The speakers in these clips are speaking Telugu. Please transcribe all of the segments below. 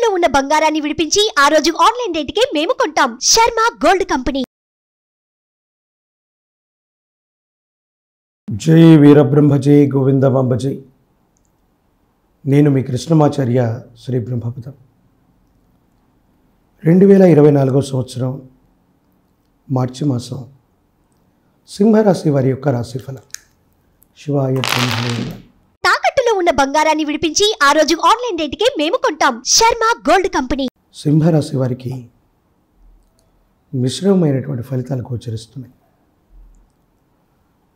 తాకట్టులో ఉన్న బంగారాన్ని విడిపించి ఆ రోజు ఆన్లైన్ రేటుకే మేము కొంటాం. Sharma gold company. జై వీరబ్రహ్మ జై గోవిందమాంబ జై. నేను మీ కృష్ణమాచార్య శ్రీ బ్రహ్మపదం. 2024 సంవత్సరం మార్చి మాసం సింహరాశి వారి యొక్క రాశిఫలం. శివాయ బ్రహ్మణ్య. తాకట్టులో ఉన్న బంగారాన్ని విడిపించి ఆ రోజు ఆన్లైన్ రేటుకే మేము కొంటాం. Sharma gold company. సింహరాశి వారికి మిశ్రమమైనటువంటి ఫలితాలు గోచరిస్తున్నాయి.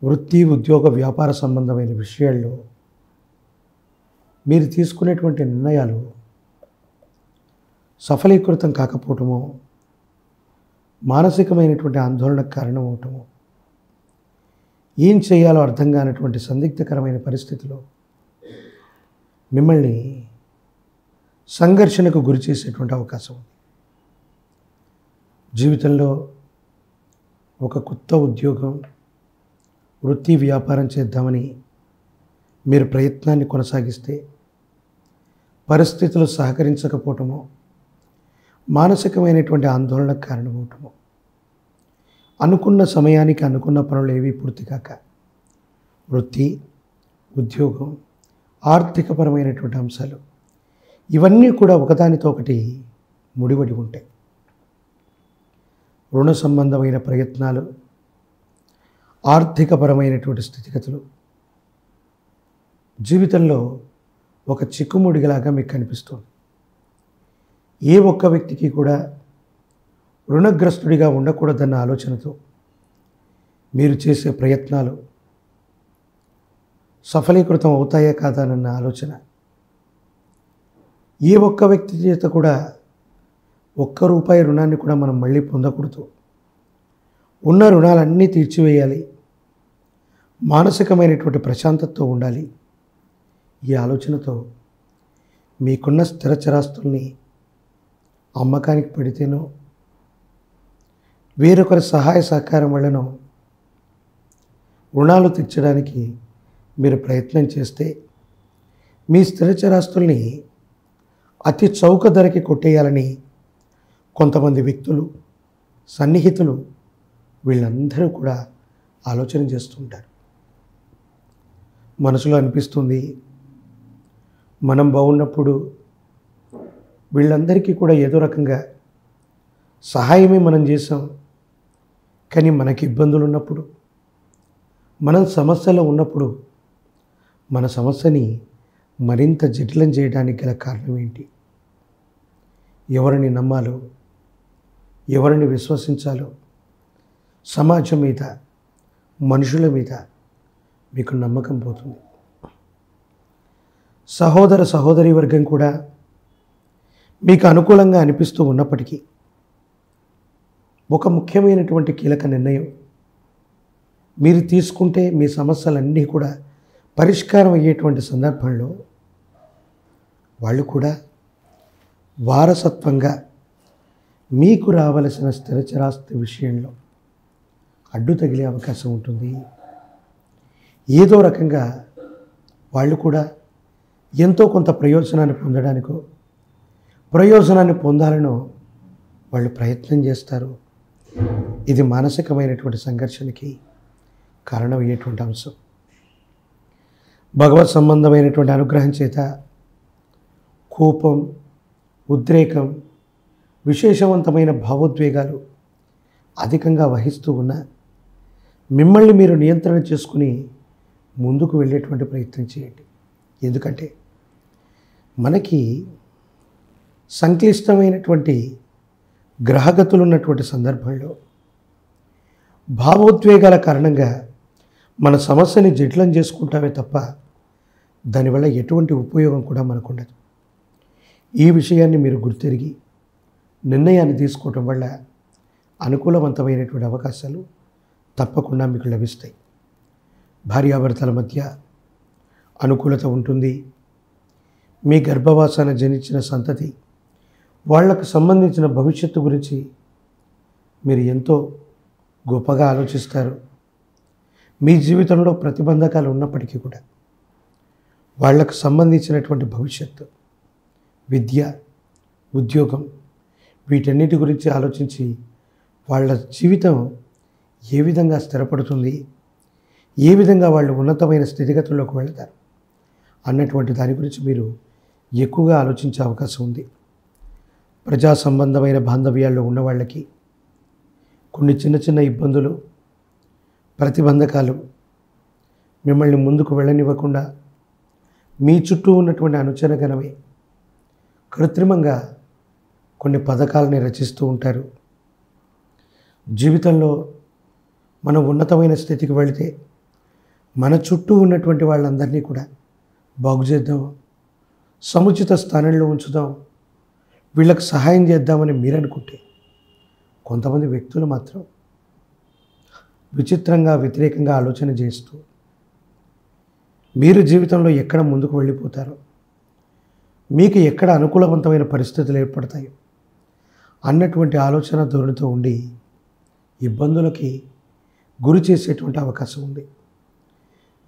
వృత్తి, ఉద్యోగ, వ్యాపార సంబంధమైన విషయాల్లో మీరు తీసుకునేటువంటి నిర్ణయాలు సఫలీకృతం కాకపోవటమో, మానసికమైనటువంటి ఆందోళనకు కారణమవటమో, ఏం చేయాలో అర్థం కానటువంటి సందిగ్ధకరమైన పరిస్థితిలో మిమ్మల్ని సంఘర్షణకు గురి చేసేటువంటి అవకాశం ఉంది. జీవితంలో ఒక కొత్త ఉద్యోగం, వృత్తి, వ్యాపారం చేద్దామని మీరు ప్రయత్నాన్ని కొనసాగిస్తే పరిస్థితులు సహకరించకపోవటమో, మానసికమైనటువంటి ఆందోళనకు కారణమవటమో, అనుకున్న సమయానికి అనుకున్న పనులు ఏవి పూర్తి కాక వృత్తి, ఉద్యోగం, ఆర్థికపరమైనటువంటి అంశాలు ఇవన్నీ కూడా ఒకదానితో ఒకటి ముడిపడి ఉంటాయి. రుణ సంబంధమైన ప్రయత్నాలు, ఆర్థికపరమైనటువంటి స్థితిగతులు జీవితంలో ఒక చిక్కుముడిలాగా మీకు కనిపిస్తుంది. ఏ ఒక్క వ్యక్తికి కూడా రుణగ్రస్తుడిగా ఉండకూడదన్న ఆలోచనతో మీరు చేసే ప్రయత్నాలు సఫలీకృతం అవుతాయా కాదానన్న ఆలోచన, ఏ ఒక్క వ్యక్తి చేత కూడా ₹1 రుణాన్ని కూడా మనం మళ్ళీ పొందకూడదు, ఉన్న రుణాలన్నీ తీర్చివేయాలి, మానసికమైనటువంటి ప్రశాంతతతో ఉండాలి. ఈ ఆలోచనతో మీకున్న స్థిర చరాస్తుల్ని అమ్మకానికి పెడితేనో, వేరొకరి సహాయ సహకారం వల్లనో రుణాలు తీర్చడానికి మీరు ప్రయత్నం చేస్తే మీ స్థిర చరాస్తుల్ని అతి చౌక ధరకి కొట్టేయాలని కొంతమంది వ్యక్తులు, సన్నిహితులు వీళ్ళందరూ కూడా ఆలోచన చేస్తుంటారు. మనసులో అనిపిస్తుంది, మనం బాగున్నప్పుడు వీళ్ళందరికీ కూడా ఏదో రకంగా సహాయమే మనం చేసాం, కానీ మనకి ఇబ్బందులు ఉన్నప్పుడు, మనం సమస్యలో ఉన్నప్పుడు మన సమస్యని మరింత జటిలం చేయడానికి గల కారణం ఏంటి? ఎవరిని నమ్మాలో, ఎవరిని విశ్వసించాలో సమాజం మీద, మనుషుల మీద మీకు నమ్మకం పోతుంది. సహోదర సహోదరి వర్గం కూడా మీకు అనుకూలంగా అనిపిస్తూ ఉన్నప్పటికీ ఒక ముఖ్యమైనటువంటి కీలక నిర్ణయం మీరు తీసుకుంటే మీ సమస్యలన్నీ కూడా పరిష్కారం అయ్యేటువంటి సందర్భంలో వాళ్ళు కూడా వారసత్వంగా మీకు రావలసిన స్థిరచరాస్తి విషయంలో అడ్డు తగిలే అవకాశం ఉంటుంది. ఏదో రకంగా వాళ్ళు కూడా ఎంతో కొంత ప్రయోజనాన్ని పొందడానికో, ప్రయోజనాన్ని పొందాలనో వాళ్ళు ప్రయత్నం చేస్తారు. ఇది మానసికమైనటువంటి సంఘర్షణకి కారణమయ్యేటువంటి అంశం. భగవత్ సంబంధమైనటువంటి అనుగ్రహం చేత కోపం, ఉద్రేకం, విశేషవంతమైన భావోద్వేగాలు అధికంగా వహిస్తూ ఉన్న మిమ్మల్ని మీరు నియంత్రణ చేసుకుని ముందుకు వెళ్ళేటువంటి ప్రయత్నం చేయండి. ఎందుకంటే మనకి సంక్లిష్టమైనటువంటి గ్రహగతులు ఉన్నటువంటి సందర్భంలో భావోద్వేగాల కారణంగా మన సమస్యని జటిలం చేసుకుంటామే తప్ప దానివల్ల ఎటువంటి ఉపయోగం కూడా మనకు ఉండదు. ఈ విషయాన్ని మీరు గుర్తెరిగి నిర్ణయాన్ని తీసుకోవటం వల్ల అనుకూలవంతమైనటువంటి అవకాశాలు తప్పకుండా మీకు లభిస్తాయి. భార్యాభర్తల మధ్య అనుకూలత ఉంటుంది. మీ గర్భవాసాన జనించిన సంతతి వాళ్లకు సంబంధించిన భవిష్యత్తు గురించి మీరు ఎంతో గొప్పగా ఆలోచిస్తారు. మీ జీవితంలో ప్రతిబంధకాలు ఉన్నప్పటికీ కూడా వాళ్లకు సంబంధించినటువంటి భవిష్యత్తు, విద్య, ఉద్యోగం, వీటన్నిటి గురించి ఆలోచించి వాళ్ళ జీవితం ఏ విధంగా స్థిరపడుతుంది, ఏ విధంగా వాళ్ళు ఉన్నతమైన స్థితిగతుల్లోకి వెళతారు అన్నటువంటి దాని గురించి మీరు ఎక్కువగా ఆలోచించే అవకాశం ఉంది. ప్రజా సంబంధమైన బాంధవ్యాల్లో ఉన్న వాళ్ళకి కొన్ని చిన్న చిన్న ఇబ్బందులు, ప్రతిబంధకాలు మిమ్మల్ని ముందుకు వెళ్ళనివ్వకుండా మీ చుట్టూ ఉన్నటువంటి అనుచరగణమే కృత్రిమంగా కొన్ని పథకాలని రచిస్తూ ఉంటారు. జీవితంలో మనం ఉన్నతమైన స్థితికి వెళితే మన చుట్టూ ఉన్నటువంటి వాళ్ళందరినీ కూడా బాగు చేద్దాం, సముచిత స్థానంలో ఉంచుదాం, వీళ్ళకి సహాయం చేద్దామని మీరు అనుకుంటే కొంతమంది వ్యక్తులు మాత్రం విచిత్రంగా వ్యతిరేకంగా ఆలోచన చేస్తూ మీరు జీవితంలో ఎక్కడ ముందుకు వెళ్ళిపోతారో, మీకు ఎక్కడ అనుకూలవంతమైన పరిస్థితులు ఏర్పడతాయో అన్నటువంటి ఆలోచన ధోరణితో ఉండి ఇబ్బందులకి గురి చేసేటువంటి అవకాశం ఉంది.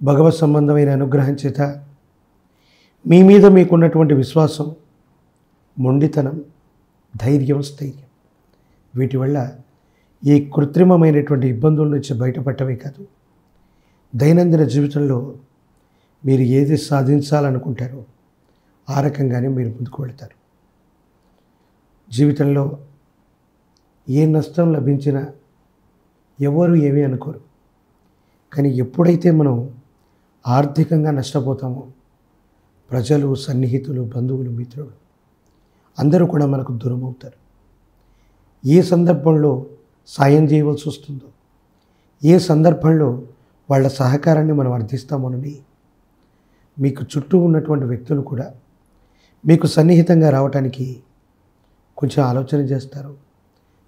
భగవత్ సంబంధమైన అనుగ్రహం చేత మీ మీద మీకున్నటువంటి విశ్వాసం, మొండితనం, ధైర్యం, స్థైర్యం వీటి వల్ల ఈ కృత్రిమమైనటువంటి ఇబ్బందుల నుంచి బయటపడటమే కాదు, దైనందిన జీవితంలో మీరు ఏది సాధించాలనుకుంటారో ఆ రకంగానే మీరు ముందుకు వెళతారు. జీవితంలో ఏ నష్టం లభించినా ఎవరు ఏమీ అనుకోరు. కానీ ఎప్పుడైతే మనం ఆర్థికంగా నష్టపోతామో ప్రజలు, సన్నిహితులు, బంధువులు, మిత్రులు అందరూ కూడా మనకు దూరం అవుతారు. ఏ సందర్భంలో సాయం చేయవలసి వస్తుందో, ఏ సందర్భంలో వాళ్ళ సహకారాన్ని మనం అర్థిస్తామోనని మీకు చుట్టూ ఉన్నటువంటి వ్యక్తులు కూడా మీకు సన్నిహితంగా రావటానికి కొంచెం ఆలోచన చేస్తారు,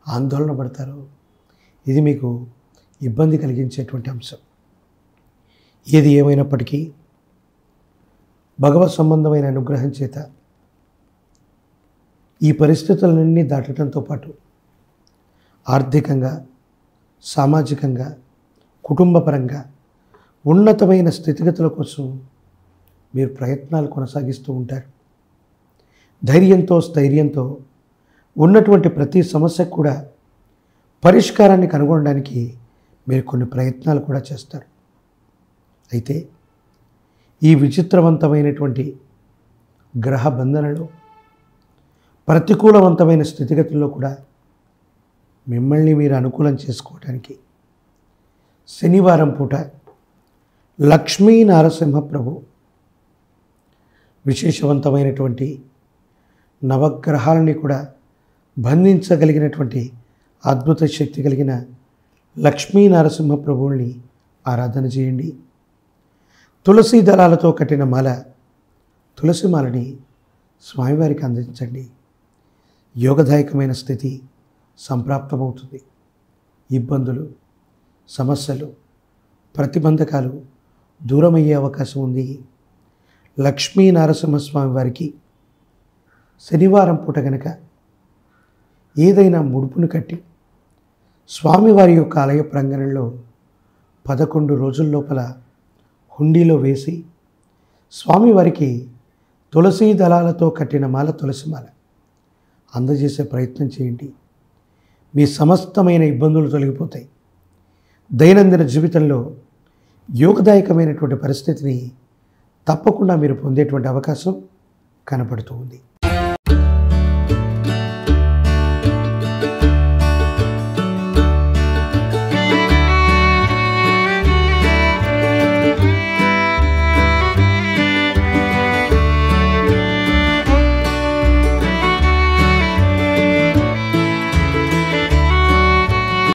ఆందోళన పడతారు. ఇది మీకు ఇబ్బంది కలిగించేటువంటి అంశం. ఏది ఏమైనప్పటికీ భగవత్ సంబంధమైన అనుగ్రహం చేత ఈ పరిస్థితులన్నీ దాటడంతో పాటు ఆర్థికంగా, సామాజికంగా, కుటుంబపరంగా ఉన్నతమైన స్థితిగతుల కోసం మీరు ప్రయత్నాలు కొనసాగిస్తూ ఉంటారు. ధైర్యంతో, స్థైర్యంతో ఉన్నటువంటి ప్రతి సమస్యకు కూడా పరిష్కారాన్ని కనుగొనడానికి మీరు కొన్ని ప్రయత్నాలు కూడా చేస్తారు. అయితే ఈ విచిత్రవంతమైనటువంటి గ్రహ బంధనలో, ప్రతికూలవంతమైన స్థితిగతుల్లో కూడా మిమ్మల్ని మీరు అనుకూలం చేసుకోవడానికి శనివారం పూట లక్ష్మీ నారసింహ ప్రభు విశేషవంతమైనటువంటి నవగ్రహాలని కూడా బంధించగలిగినటువంటి అద్భుత శక్తి కలిగిన లక్ష్మీ నరసింహ ప్రభువుని ఆరాధన చేయండి. తులసి దళాలతో కట్టిన మాల, తులసి మాలని స్వామివారికి అందించండి. యోగదాయకమైన స్థితి సంప్రాప్తమవుతుంది. ఇబ్బందులు, సమస్యలు, ప్రతిబంధకాలు దూరమయ్యే అవకాశం ఉంది. లక్ష్మీ నరసింహస్వామి వారికి శనివారం పూట గనక ఏదైనా ముడుపును కట్టి స్వామివారి యొక్క ఆలయ ప్రాంగణంలో 11 రోజుల లోపల హుండీలో వేసి స్వామివారికి తులసీ దళాలతో కట్టిన మాల, తులసి మాల అందజేసే ప్రయత్నం చేయండి. మీ సమస్తమైన ఇబ్బందులు తొలగిపోతాయి. దైనందిన జీవితంలో యోగదాయకమైనటువంటి పరిస్థితిని తప్పకుండా మీరు పొందేటువంటి అవకాశం కనపడుతూ ఉంది.